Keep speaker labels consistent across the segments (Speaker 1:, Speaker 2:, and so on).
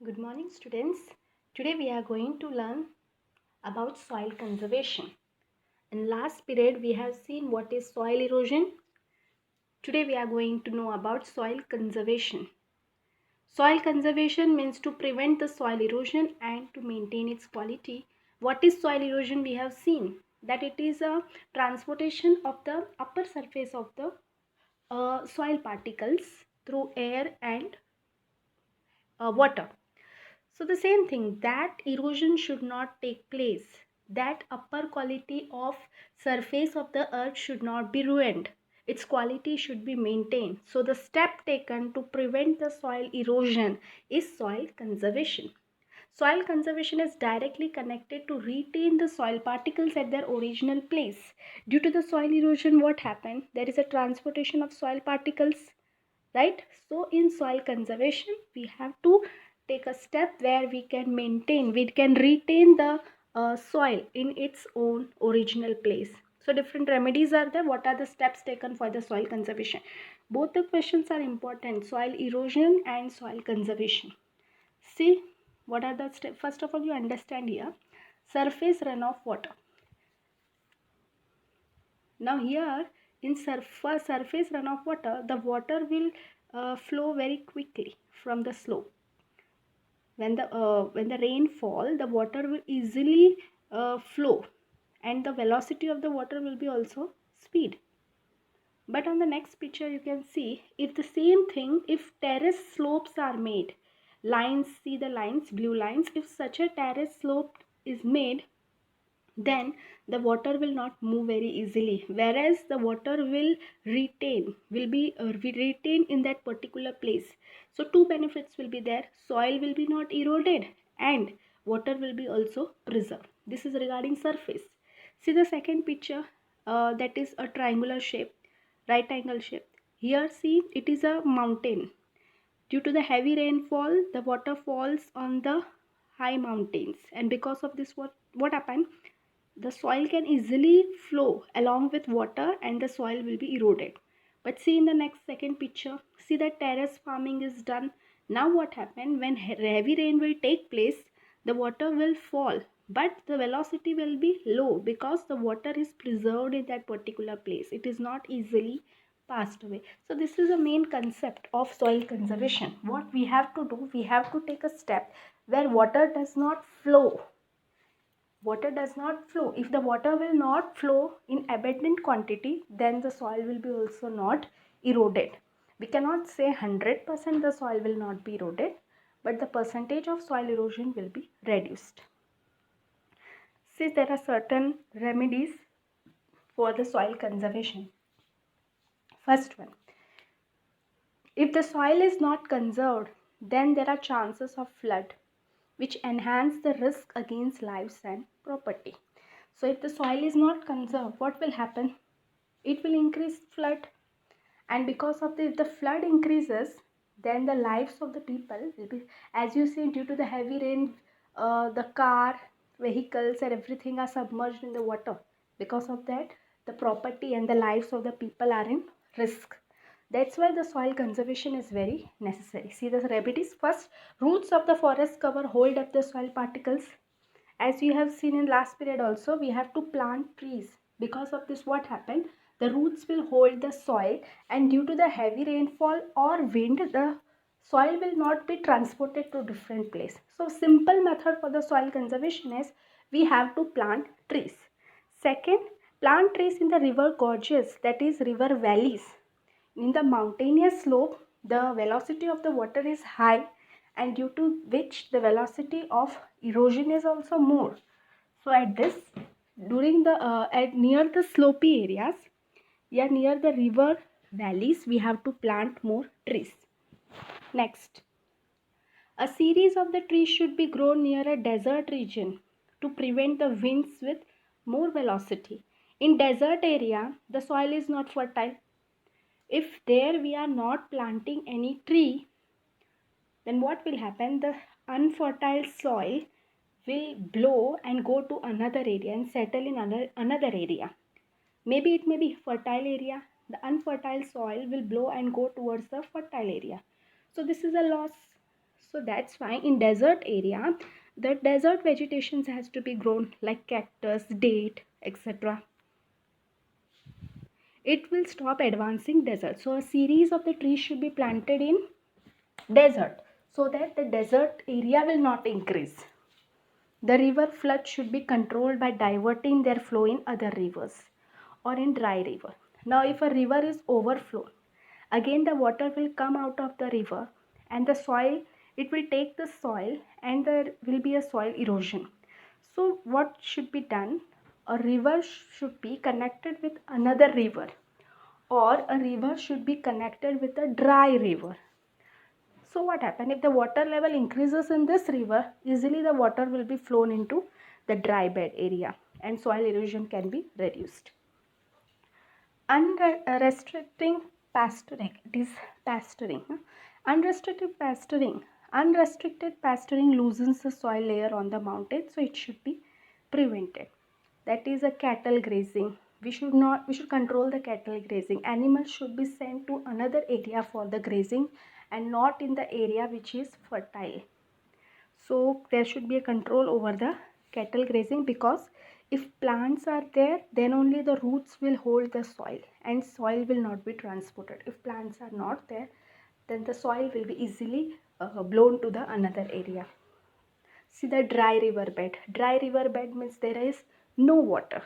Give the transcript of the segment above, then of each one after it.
Speaker 1: Good morning, students. Today we are going to learn about soil conservation. In last period we have seen what is soil erosion. Today we are going to know about soil conservation. Soil conservation means to prevent the soil erosion and to maintain its quality. What is soil erosion? We have seen that it is a transportation of the upper surface of the soil particles through air and water. So the same thing, that erosion should not take place. That upper quality of surface of the earth should not be ruined. Its quality should be maintained. So the step taken to prevent the soil erosion is soil conservation. Soil conservation is directly connected to retain the soil particles at their original place. Due to the soil erosion, what happened? There is a transportation of soil particles, right? So in soil conservation we have to take a step where we can retain the soil in its own original place. So different remedies are there. What are the steps taken for the soil conservation? Both the questions are important: soil erosion and soil conservation. See, what are the steps? First of all, you understand here surface runoff water. Now here in surface runoff water, the water will flow very quickly from the slope. When the rain fall, the water will easily flow, and the velocity of the water will be also speed. But on the next picture you can see, if the same thing, if terrace slopes are made, lines, see the lines, blue lines, if such a terrace slope is made, then the water will not move very easily, whereas the water will retain in that particular place. So two benefits will be there: soil will be not eroded and water will be also preserved. This is regarding surface. See the second picture, that is a triangular shape, right angle shape. Here see, it is a mountain. Due to the heavy rainfall, the water falls on the high mountains, and because of this, what happened? The soil can easily flow along with water and the soil will be eroded. But see in the next second picture, see that terrace farming is done. Now what happened? When heavy rain will take place, the water will fall, but the velocity will be low because the water is preserved in that particular place. It is not easily passed away. So this is the main concept of soil conservation. What we have to do, we have to take a step where water does not flow. If the water will not flow in abundant quantity, then the soil will be also not eroded. We cannot say 100% the soil will not be eroded, but the percentage of soil erosion will be reduced. See, there are certain remedies for the soil conservation. First one, if the soil is not conserved, then there are chances of flood, which enhance the risk against lives and property. So if the soil is not conserved, what will happen? It will increase flood, and because of if the flood increases, then the lives of the people will be, as you see, due to the heavy rain, the car, vehicles and everything are submerged in the water. Because of that, the property and the lives of the people are in risk. That's why the soil conservation is very necessary. See the remedies. First, roots of the forest cover hold up the soil particles. As you have seen in last period also, we have to plant trees. Because of this, what happened? The roots will hold the soil, and due to the heavy rainfall or wind, the soil will not be transported to different place. So simple method for the soil conservation is we have to plant trees. Second, plant trees in the river gorges, that is river valleys. In the mountainous slope, the velocity of the water is high, and due to which the velocity of erosion is also more. So at this, during the at near the slopy areas, near the river valleys, we have to plant more trees. Next, a series of the trees should be grown near a desert region to prevent the winds with more velocity. In desert area, the soil is not fertile. If there we are not planting any tree, then what will happen? The unfertile soil will blow and go to another area and settle in another area. Maybe it may be fertile area. The unfertile soil will blow and go towards the fertile area. So this is a loss. So that's why in desert area, the desert vegetations has to be grown like cactus, date, etc. It will stop advancing desert. So a series of the trees should be planted in desert so that the desert area will not increase. The river flood should be controlled by diverting their flow in other rivers or in dry river. Now if a river is overflown, again the water will come out of the river and the soil, it will take the soil and there will be a soil erosion. So what should be done? A river should be connected with another river, or a river should be connected with a dry river. So what happens if the water level increases in this river, easily the water will be flown into the dry bed area and soil erosion can be reduced. Unrestricting pasturing, it is pasturing. Unrestricted pasturing loosens the soil layer on the mountain, so it should be prevented. That is a cattle grazing. We should control the cattle grazing. Animals should be sent to another area for the grazing and not in the area which is fertile. So there should be a control over the cattle grazing, because if plants are there, then only the roots will hold the soil and soil will not be transported. If plants are not there, then the soil will be easily blown to the another area. See the dry river bed. Dry river bed means there is no water,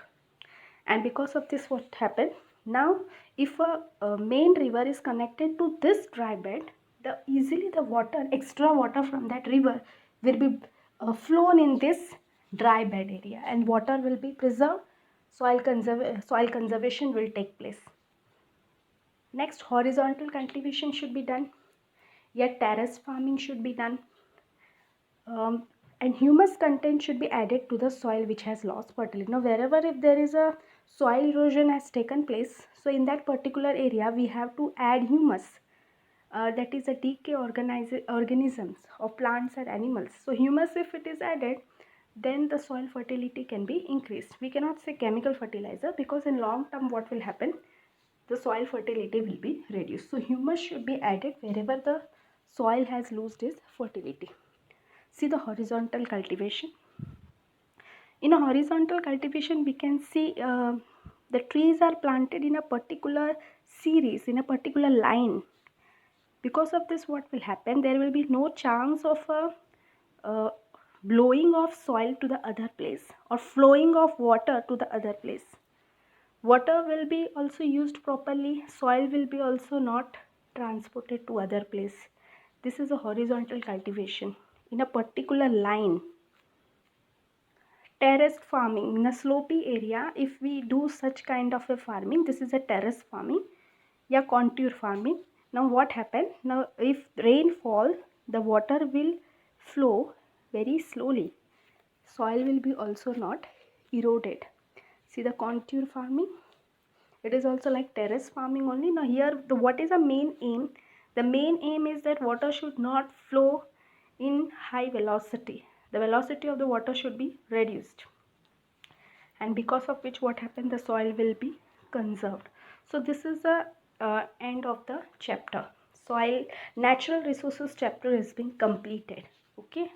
Speaker 1: and because of this what happened, now if a main river is connected to this dry bed, the easily the water, extra water from that river will be flown in this dry bed area and water will be preserved. Soil conservation will take place. Next, horizontal cultivation should be done, yet terrace farming should be done. And humus content should be added to the soil which has lost fertility. Now wherever if there is a soil erosion has taken place, so in that particular area we have to add humus, that is a decay organisms of plants and animals. So humus, if it is added, then the soil fertility can be increased. We cannot say chemical fertilizer, because in long term what will happen, the soil fertility will be reduced. So humus should be added wherever the soil has lost its fertility. See the horizontal cultivation. In a horizontal cultivation, we can see the trees are planted in a particular series, in a particular line. Because of this, what will happen? There will be no chance of blowing of soil to the other place or flowing of water to the other place. Water will be also used properly. Soil will be also not transported to other place. This is a horizontal cultivation in a particular line. Terraced farming in a slopy area, if we do such kind of a farming, this is a terrace farming, yeah, contour farming. Now what happens? Now if rain fall, the water will flow very slowly. Soil will be also not eroded. See the contour farming. It is also like terrace farming only. Now here, what is the main aim? The main aim is that water should not flow in high velocity. The velocity of the water should be reduced, and because of which what happened, the soil will be conserved. So this is the end of the chapter. Soil natural resources chapter is being completed. Okay.